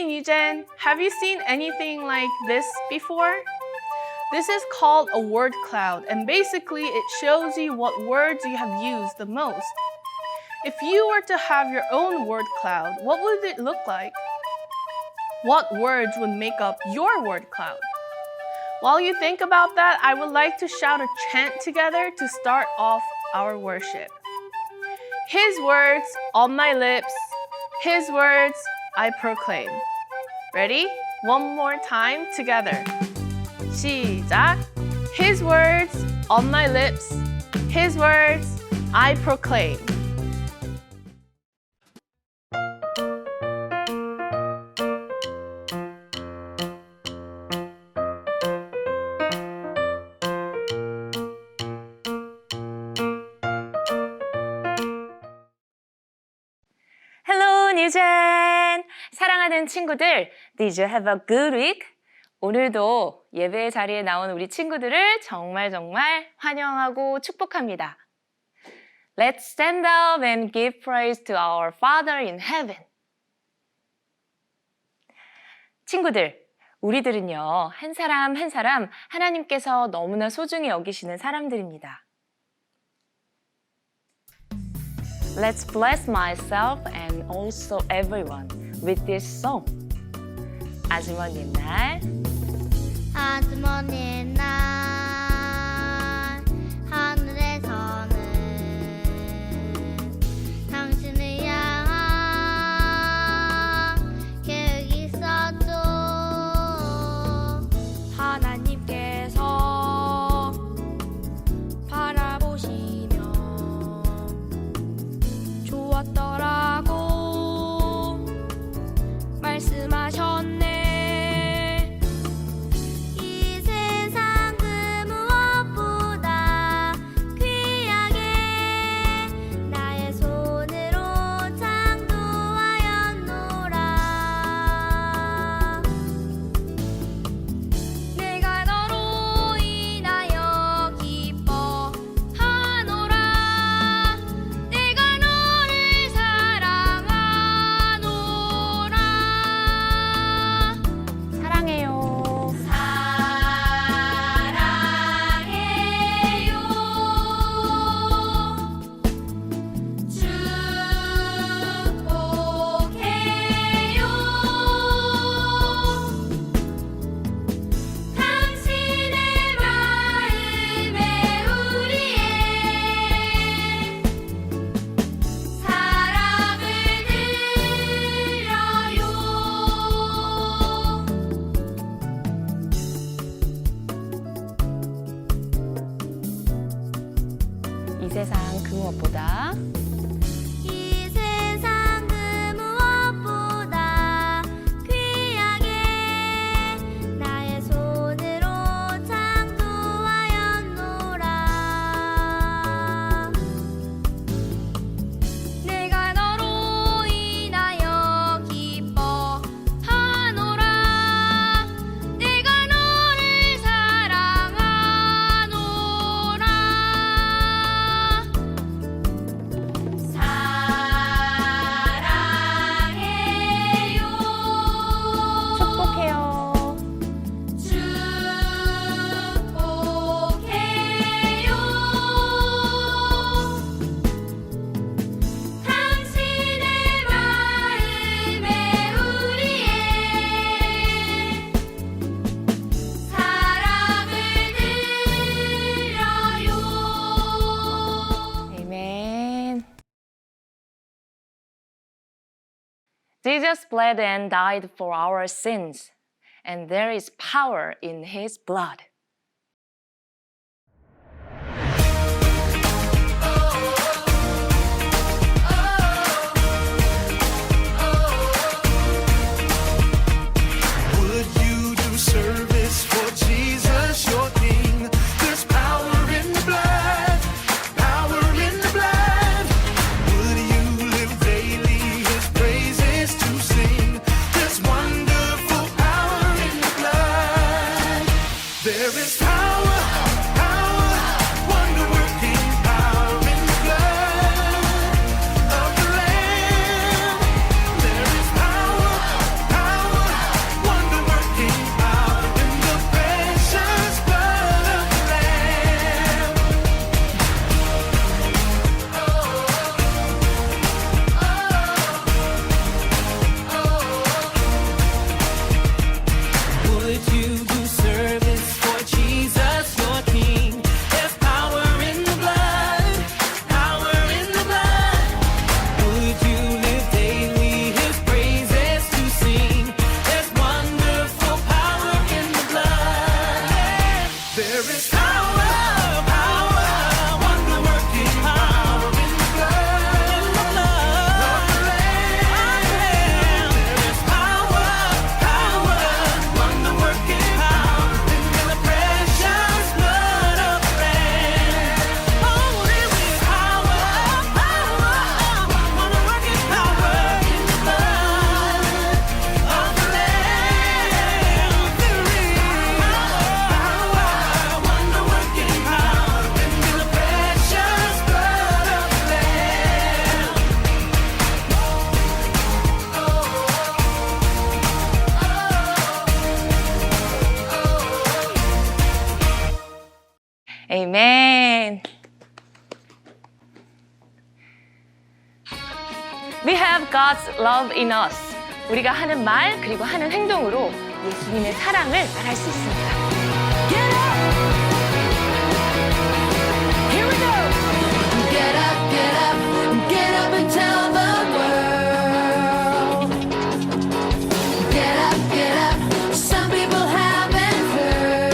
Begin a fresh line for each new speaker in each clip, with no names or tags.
morning, Yujen. Have you seen anything like this before? This is called a word cloud, and basically it shows you what words you have used the most. If you were to have your own word cloud, what would it look like? What words would make up your word cloud? While you think about that, I would like to shout a chant together to start off our worship. His words on my lips, His words I proclaim. Ready? One more time together. 시작! His words on my lips, His words I proclaim.
Hello, 뉴젠! 사랑하는 친구들, did you have a good week? 오늘도 예배 자리에 나온 우리 친구들을 정말 환영하고 축복합니다. Let's stand up and give praise to our Father in heaven. 친구들, 우리들은요, 한 사람 한 사람 하나님께서 너무나 소중히 여기시는 사람들입니다. Let's bless myself and also everyone with this song. 아주머니 날
아주머니 날 하늘에서는 당신을 향한 계획이 있었죠. 하나님께서 바라보시며 좋았더라고 말씀하셨네. 이 세상 그 무엇보다 귀하게 나의 손으로 창조하였노라. 내가 너로 인하여 기뻐하노라. 내가 너를 사랑하노라.
사랑해요.
축복해요. 당신의 마음에 우리의 사랑을 드려요.
이 세상 그 무엇보다
이 세상 그 무엇보다 귀하게 나의 손으로 창조하였노라. 내가 너로 인하여 기뻐하노라. 내가 너를 사랑하노라. 사랑해요.
축복해요.
축복해요. 당신의 마음에 우리의 사랑을 드려요.
Amen. Jesus bled and died for our sins, and there is power in His blood.
Would you do service for Jesus, your King? There's power in the blood, power in the blood. Would you live daily His praises to sing? There's wonderful power in the blood. There
Amen. We have God's love in us. 우리가 하는 말 그리고 하는 행동으로 예수님의 사랑을 말할 수 있습니다.
Get up! Here we go! Get up, get up, get up and tell the world. Get up, get up, some people haven't heard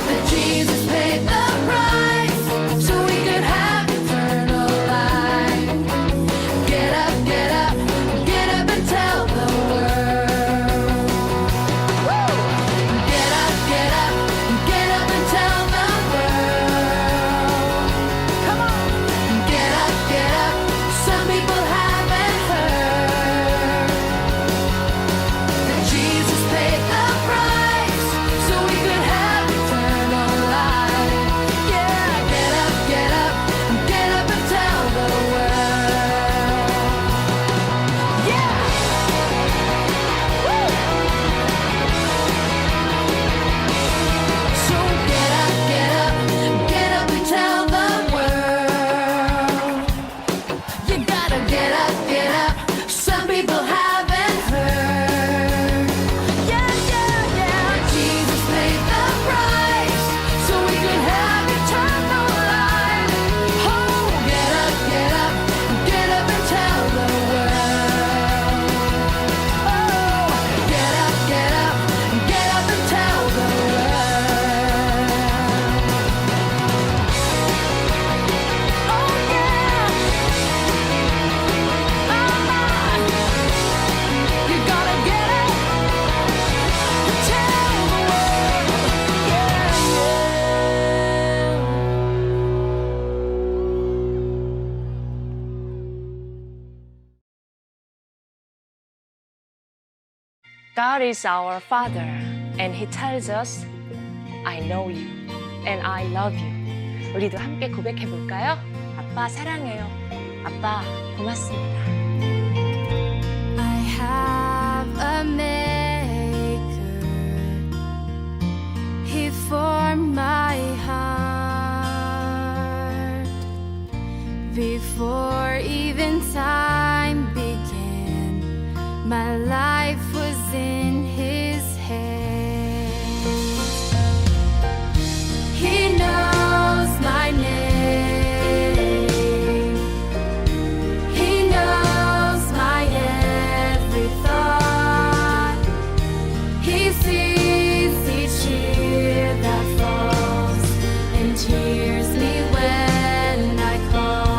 that Jesus paid the price so we could have eternal life. Get up, get up, get up and tell the world. Woo! Get up, get up, get up and tell the world. Come on! Get up, some people haven't heard that Jesus paid the price so we could have eternal life. Yeah, get up, get up and tell the world. Yeah! Woo! So get up, get up and tell the world. You gotta get up, some people haven't heard. Yeah, yeah, yeah. Jesus paid the price so we could have eternal life. Oh, get up and tell the world. Oh, get up and tell the world. Oh, yeah. You gotta get up and tell the world. Yeah,
God is our Father, and He tells us, I know you, and I love you. 우리도 함께 고백해 볼까요? 아빠 사랑해요. 아빠 고맙습니다.
I have a maker. He formed my heart before even time began. My life was in His hands. He knows my name. He knows my every thought. He sees each tear that falls and hears me when I call.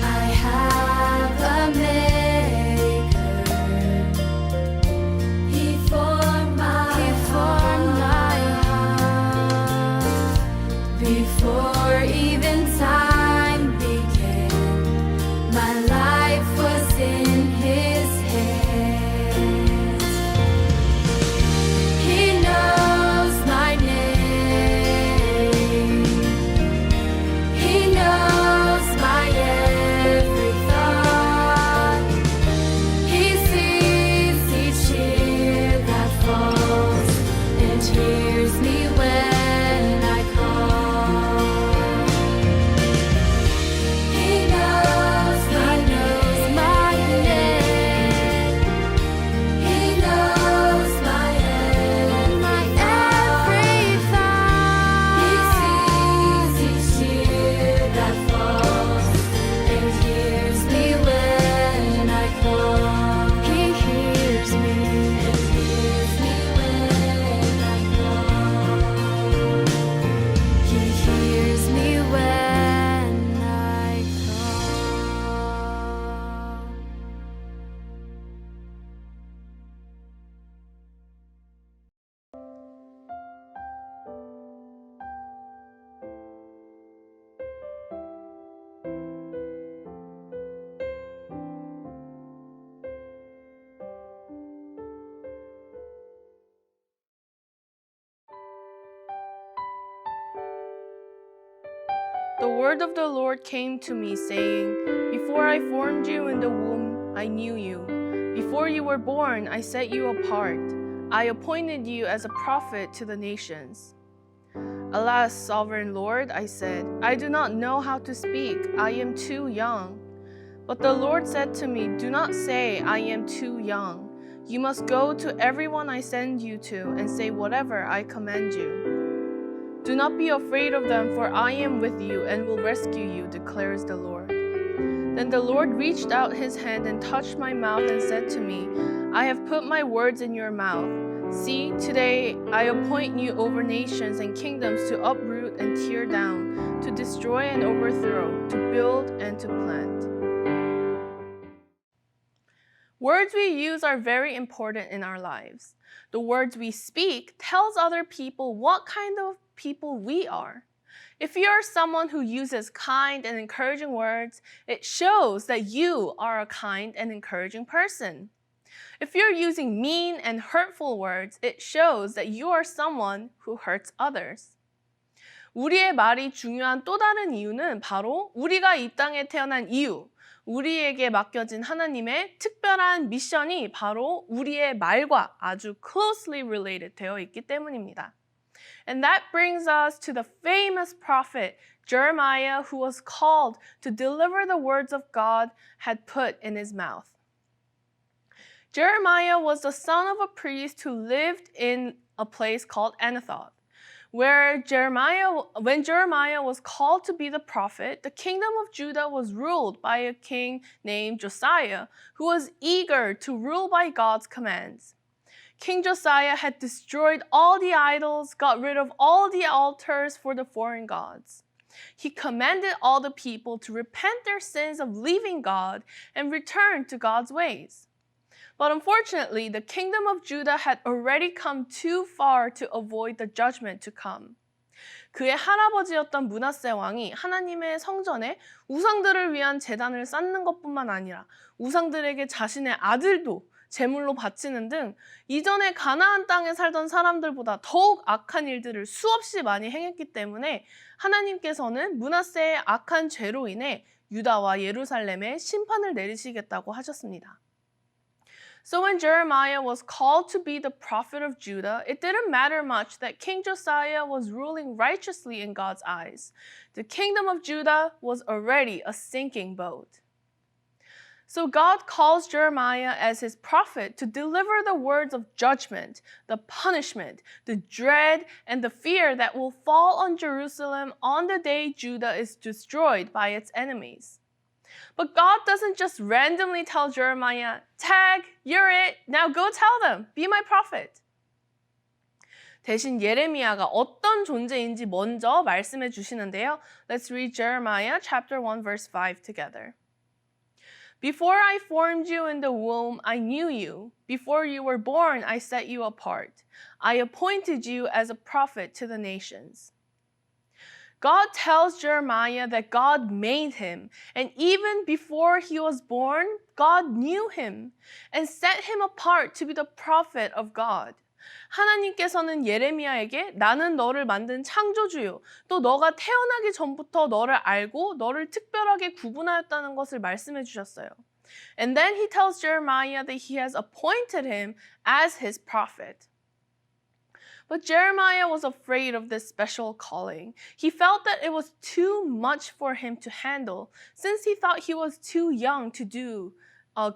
I have a maker. He formed my heart before even time began. My life was in His hands. He knows my name. He knows my every thought. He sees each tear that falls and hears me when I call. He knows my name. He knows my every thought. He sees each tear that falls and hears me when I call. He hears me and hears me when I call.
the word of the Lord came to me, saying, Before I formed you in the womb, I knew you. Before you were born, I set you apart. I appointed you as a prophet to the nations. Alas, sovereign Lord, I said, I do not know how to speak. I am too young. But the Lord said to me, Do not say, I am too young. You must go to everyone I send you to and say whatever I command you. Do not be afraid of them, for I am with you and will rescue you, declares the Lord. Then the Lord reached out his hand and touched my mouth and said to me, I have put my words in your mouth. See, today I appoint you over nations and kingdoms to uproot and tear down, to destroy and overthrow, to build and to plant. Words we use are very important in our lives. The words we speak tells other people what kind of people we are. If you are someone who uses kind and encouraging words, it shows that you are a kind and encouraging person. If you're using mean and hurtful words, it shows that you are someone who hurts others. 우리의 말이 중요한 또 다른 이유는 바로 우리가 이 땅에 태어난 이유, 우리에게 맡겨진 하나님의 특별한 미션이 바로 우리의 말과 아주 closely related 되어 있기 때문입니다. And that brings us to the famous prophet Jeremiah, who was called to deliver the words of God had put in his mouth. Jeremiah was the son of a priest who lived in a place called Anathoth, when Jeremiah was called to be the prophet, the kingdom of Judah was ruled by a king named Josiah, who was eager to rule by God's commands. King Josiah had destroyed all the idols, got rid of all the altars for the foreign gods. He commanded all the people to repent their sins of leaving God and return to God's ways. But unfortunately, the kingdom of Judah had already come too far to avoid the judgment to come. 그의 할아버지였던 므낫세 왕이 하나님의 성전에 우상들을 위한 제단을 쌓는 것뿐만 아니라 우상들에게 자신의 아들도 제물로 바치는 등 이전에 가나안 땅에 살던 사람들보다 더욱 악한 일들을 수없이 많이 행했기 때문에 하나님께서는 므낫세의 악한 죄로 인해 유다와 예루살렘에 심판을 내리시겠다고 하셨습니다. So when Jeremiah was called to be the prophet of Judah, it didn't matter much that King Josiah was ruling righteously in God's eyes. The kingdom of Judah was already a sinking boat. So God calls Jeremiah as his prophet to deliver the words of judgment, the punishment, the dread, and the fear that will fall on Jerusalem on the day Judah is destroyed by its enemies. But God doesn't just randomly tell Jeremiah, Tag, you're it. Now go tell them. Be my prophet. 대신 예레미야가 어떤 존재인지 먼저 말씀해 주시는데요. Let's read Jeremiah chapter 1 verse 5 together. Before I formed you in the womb, I knew you. Before you were born, I set you apart. I appointed you as a prophet to the nations. God tells Jeremiah that God made him, and even before he was born, God knew him and set him apart to be the prophet of God. 하나님께서는 예레미야에게 나는 너를 만든 창조주요, 또 너가 태어나기 전부터 너를 알고 너를 특별하게 구분하였다는 것을 말씀해 주셨어요. And then he tells Jeremiah that he has appointed him as his prophet. But Jeremiah was afraid of this special calling. He felt that it was too much for him to handle, since he thought he was too young to do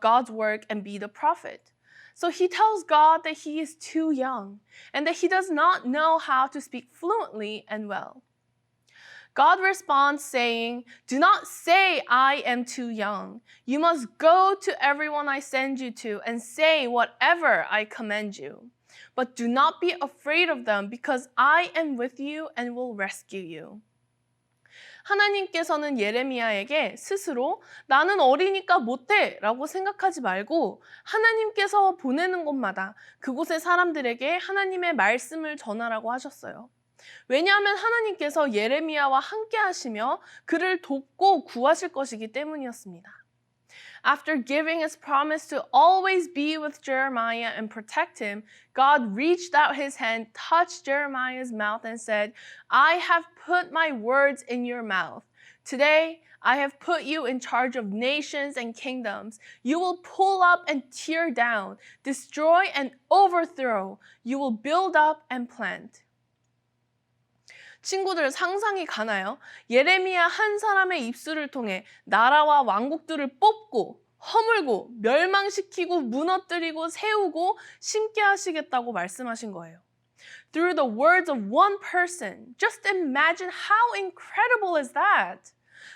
God's work and be the prophet. So he tells God that he is too young and that he does not know how to speak fluently and well. God responds saying, Do not say I am too young. You must go to everyone I send you to and say whatever I command you. But do not be afraid of them because I am with you and will rescue you. 하나님께서는 예레미야에게 스스로 나는 어리니까 못해 라고 생각하지 말고 하나님께서 보내는 곳마다 그곳의 사람들에게 하나님의 말씀을 전하라고 하셨어요. 왜냐하면 하나님께서 예레미야와 함께 하시며 그를 돕고 구하실 것이기 때문이었습니다. After giving his promise to always be with Jeremiah and protect him, God reached out his hand, touched Jeremiah's mouth, and said, I have put my words in your mouth. Today, I have put you in charge of nations and kingdoms. You will pull up and tear down, destroy and overthrow. You will build up and plant. 친구들 상상이 가나요? 예레미야 한 사람의 입술을 통해 나라와 왕국들을 뽑고 허물고 멸망시키고 무너뜨리고 세우고 심게 하시겠다고 말씀하신 거예요. Through the words of one person. Just imagine how incredible is that?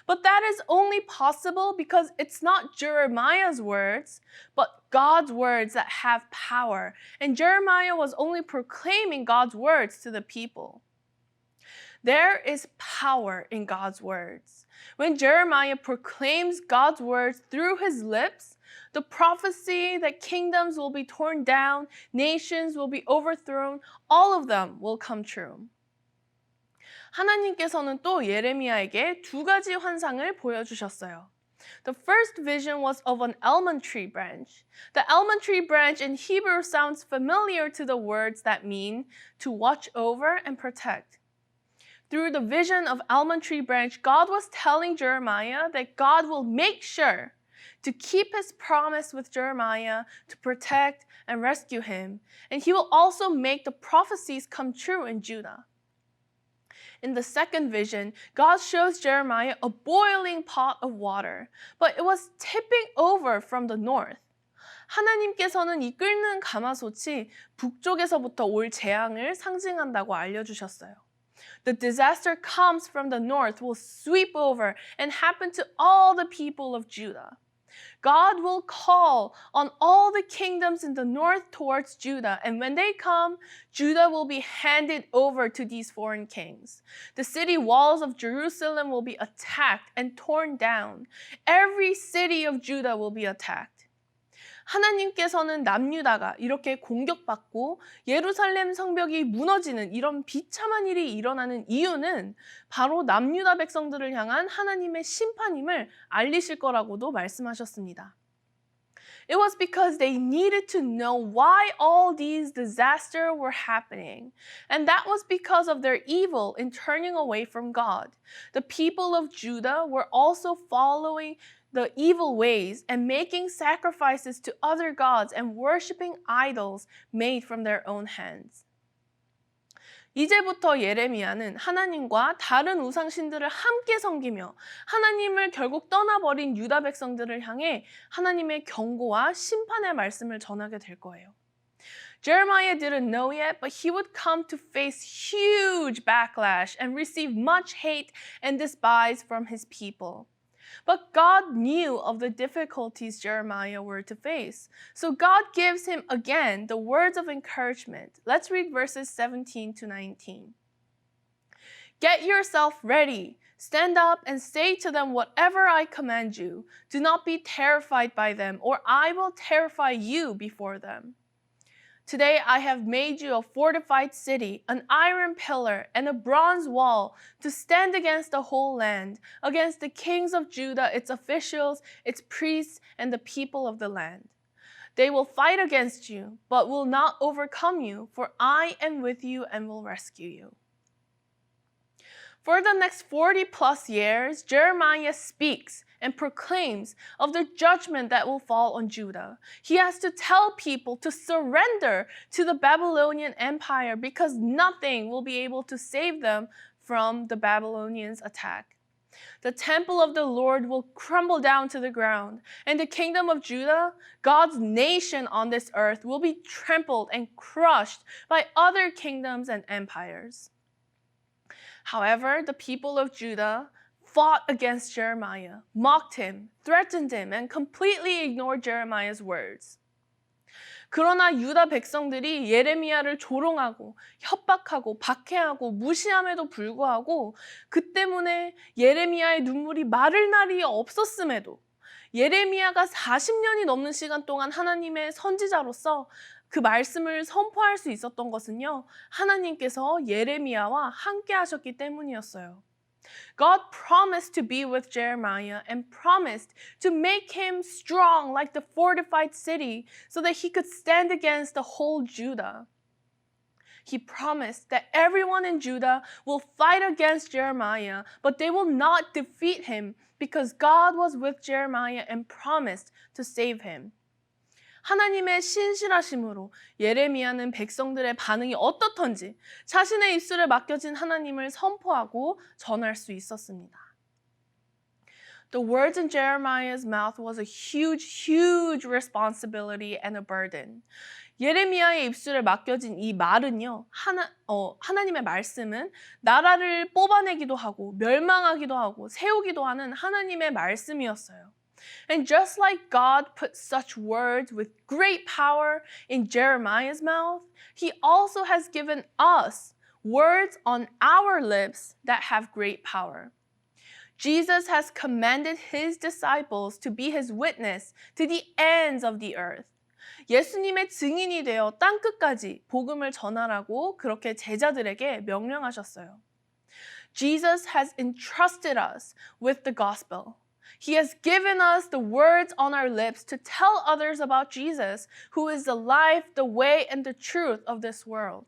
But that is only possible because it's not Jeremiah's words, but God's words that have power. And Jeremiah was only proclaiming God's words to the people. There is power in God's words. When Jeremiah proclaims God's words through his lips, the prophecy that kingdoms will be torn down, nations will be overthrown, all of them will come true. 하나님께서는 또 예레미야에게 두 가지 환상을 보여주셨어요. The first vision was of an almond tree branch. The almond tree branch in Hebrew sounds familiar to the words that mean to watch over and protect. Through the vision of almond tree branch, God was telling Jeremiah that God will make sure to keep his promise with Jeremiah to protect and rescue him. And he will also make the prophecies come true in Judah. In the second vision, God shows Jeremiah a boiling pot of water, but it was tipping over from the north. 하나님께서는 이 끓는 가마솥이 북쪽에서부터 올 재앙을 상징한다고 알려주셨어요. The disaster comes from the north, will sweep over and happen to all the people of Judah. God will call on all the kingdoms in the north towards Judah, and when they come, Judah will be handed over to these foreign kings. The city walls of Jerusalem will be attacked and torn down. Every city of Judah will be attacked. 하나님께서는 남유다가 이렇게 공격받고 예루살렘 성벽이 무너지는 이런 비참한 일이 일어나는 이유는 바로 남유다 백성들을 향한 하나님의 심판임을 알리실 거라고도 말씀하셨습니다. It was because they needed to know why all these disasters were happening. And that was because of their evil in turning away from God. The people of Judah were also following the evil ways and making sacrifices to other gods and worshiping idols made from their own hands. 이제부터 예레미야는 하나님과 다른 우상신들을 함께 섬기며 하나님을 결국 떠나버린 유다 백성들을 향해 하나님의 경고와 심판의 말씀을 전하게 될 거예요. Jeremiah didn't know yet, but he would come to face huge backlash and receive much hate and despise from his people. But God knew of the difficulties Jeremiah were to face. So God gives him again the words of encouragement. Let's read verses 17 to 19. Get yourself ready. Stand up and say to them whatever I command you. Do not be terrified by them, or I will terrify you before them. Today I have made you a fortified city, an iron pillar, and a bronze wall to stand against the whole land, against the kings of Judah, its officials, its priests, and the people of the land. They will fight against you, but will not overcome you, for I am with you and will rescue you. For the next 40 plus years, Jeremiah speaks and proclaims of the judgment that will fall on Judah. He has to tell people to surrender to the Babylonian Empire because nothing will be able to save them from the Babylonians' attack. The temple of the Lord will crumble down to the ground, and the kingdom of Judah, God's nation on this earth, will be trampled and crushed by other kingdoms and empires. However, the people of Judah fought against Jeremiah, mocked him, threatened him, and completely ignored Jeremiah's words. 그러나 유다 백성들이 예레미야를 조롱하고 협박하고 박해하고 무시함에도 불구하고 그 때문에 예레미야의 눈물이 마를 날이 없었음에도 예레미야가 40년이 넘는 시간 동안 하나님의 선지자로서 그 말씀을 선포할 수 있었던 것은요, 하나님께서 예레미야와 함께 하셨기 때문이었어요. God promised to be with Jeremiah and promised to make him strong like the fortified city so that he could stand against the whole Judah. he promised that everyone in Judah will fight against Jeremiah, but they will not defeat him because God was with Jeremiah and promised to save him. 하나님의 신실하심으로 예레미야는 백성들의 반응이 어떻던지 자신의 입술에 맡겨진 하나님을 선포하고 전할 수 있었습니다. The words in Jeremiah's mouth was a huge responsibility and a burden. 예레미야의 입술에 맡겨진 이 말은요, 하나님의 말씀은 나라를 뽑아내기도 하고 멸망하기도 하고 세우기도 하는 하나님의 말씀이었어요. And just like God put such words with great power in Jeremiah's mouth, He also has given us words on our lips that have great power. Jesus has commanded His disciples to be His witness to the ends of the earth. 예수님의 증인이 되어 땅끝까지 복음을 전하라고 그렇게 제자들에게 명령하셨어요. Jesus has entrusted us with the gospel. He has given us the words on our lips to tell others about Jesus, who is the life, the way, and the truth of this world.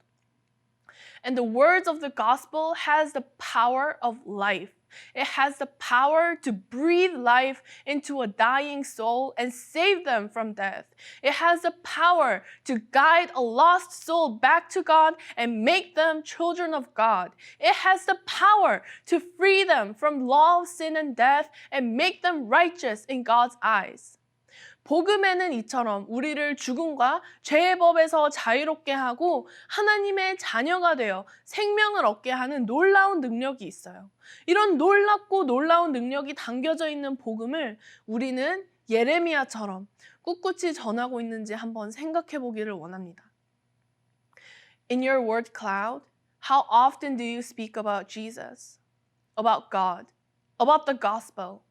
And the words of the gospel has the power of life. It has the power to breathe life into a dying soul and save them from death. It has the power to guide a lost soul back to God and make them children of God. It has the power to free them from law of sin and death and make them righteous in God's eyes. 복음에는 이처럼 우리를 죽음과 죄의 법에서 자유롭게 하고 하나님의 자녀가 되어 생명을 얻게 하는 놀라운 능력이 있어요. 이런 놀랍고 놀라운 능력이 담겨져 있는 복음을 우리는 예레미야처럼 꿋꿋이 전하고 있는지 한번 생각해 보기를 원합니다. In your word cloud, how often do you speak about Jesus, about God, about the gospel?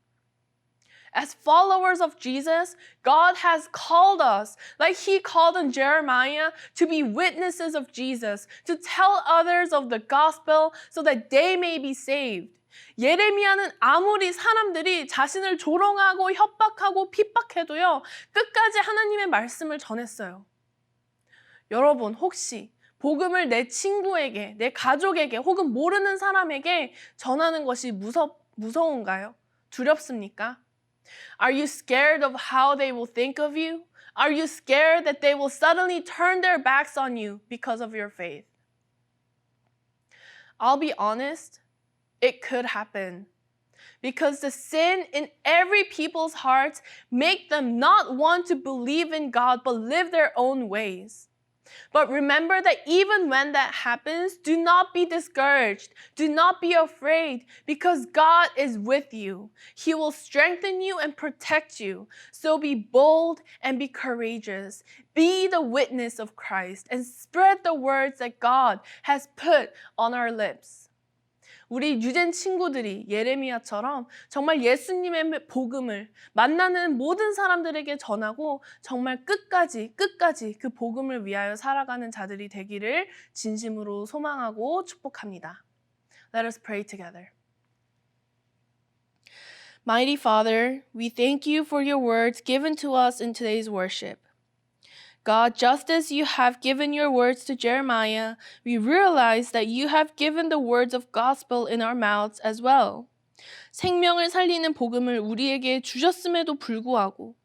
As followers of Jesus, God has called us, like He called on Jeremiah, to be witnesses of Jesus, to tell others of the gospel so that they may be saved. 예레미야는 아무리 사람들이 자신을 조롱하고 협박하고 핍박해도요, 끝까지 하나님의 말씀을 전했어요. 여러분, 혹시 복음을 내 친구에게, 내 가족에게, 혹은 모르는 사람에게 전하는 것이 무서운가요? 두렵습니까? Are you scared of how they will think of you? Are you scared that they will suddenly turn their backs on you because of your faith? I'll be honest, it could happen. Because the sin in every people's hearts make them not want to believe in God but live their own ways. But remember that even when that happens, do not be discouraged. Do not be afraid because God is with you. He will strengthen you and protect you. So be bold and be courageous. Be the witness of Christ and spread the words that God has put on our lips. 우리 유젠 친구들이 예레미야처럼 정말 예수님의 복음을 만나는 모든 사람들에게 전하고 정말 끝까지 그 복음을 위하여 살아가는 자들이 되기를 진심으로 소망하고 축복합니다. Let us pray together. Mighty Father, we thank you for your words given to us in today's worship. God, just as you have given your words to Jeremiah, we realize that you have given the words of gospel in our mouths as well. 생명을 살리는 복음을 우리에게 주셨음에도 불구하고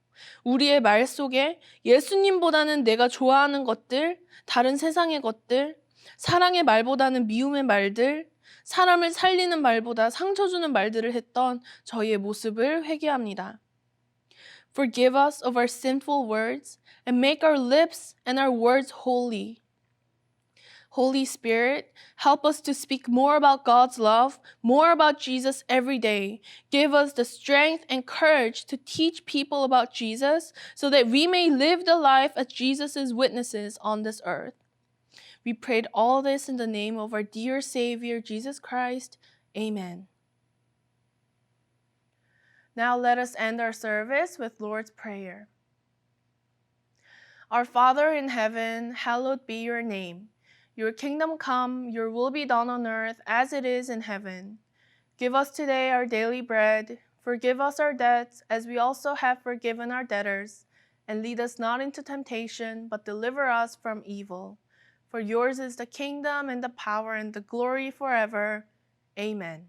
우리의 말 속에 예수님보다는 내가 좋아하는 것들, 다른 세상의 것들, 사랑의 말보다는 미움의 말들, 사람을 살리는 말보다 상처 주는 말들을 했던 저희의 모습을 회개합니다. Forgive us of our sinful words and make our lips and our words holy. Holy Spirit, help us to speak more about God's love, more about Jesus every day. Give us the strength and courage to teach people about Jesus so that we may live the life as Jesus' witnesses on this earth. We prayed all this in the name of our dear Savior, Jesus Christ. Amen. Now let us end our service with Lord's Prayer. Our Father in heaven, hallowed be your name. Your kingdom come, your will be done on earth as it is in heaven. Give us today our daily bread. Forgive us our debts as we also have forgiven our debtors. And lead us not into temptation, but deliver us from evil. For yours is the kingdom and the power and the glory forever. Amen.